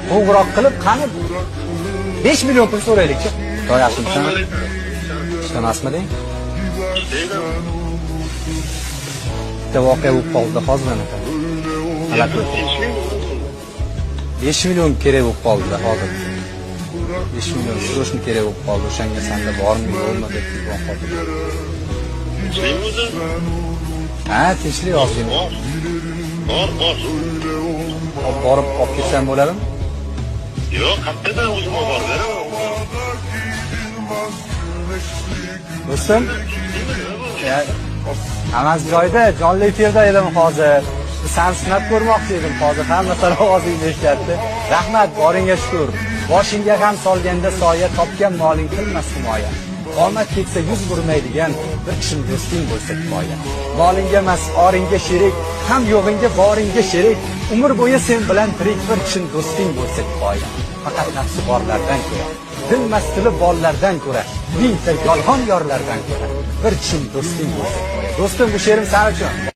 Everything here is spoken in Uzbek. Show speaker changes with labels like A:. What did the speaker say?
A: Qo'ng'iroq qilib, qani 5 million pul so'raylik-chi. Xudo yaxshi bilsin. Ishtamasmiding? Bitta voqea bo'lib qoldi hozir mana. 5 million kerak bo'lib qoldi hozir. 5 million groshni kerak bo'lib qoldi. O'shanga senda bormi, yo'qmi deb telefon qildim. Ha, tinchlik ozgina.
B: Bor.
A: Borib olib kelsam bo'ladimi?
B: Yo'q, qayerdan o'zim olib beraman.
A: Do'stim, hammasi joyida, jonli efirda edim hozir. Sen sinab ko'rmoqchi edim hozir. Hamma ovozingni eshityapti. Rahmat, boringga shukr. Boshingga ham solganda soya, topgan moling qilmas himoya. Omad ketsa yuz burmaydigan bir kishim do'sting bo'lsa kifoya. Molingga emas, oringga sherik, ham yo'g'ingga boringga sherik. Umr bo'yi sen bilan tirik bir kishim do'sting bo'lsa kifoya. Faqat nafsi borlardan ko'ra, dil mastili bollardan ko'ra, mingta yolg'on yorlardan ko'ra bir kishim do'sting bo'lsa kifoya. Do'stim, bu she'rim sen uchun.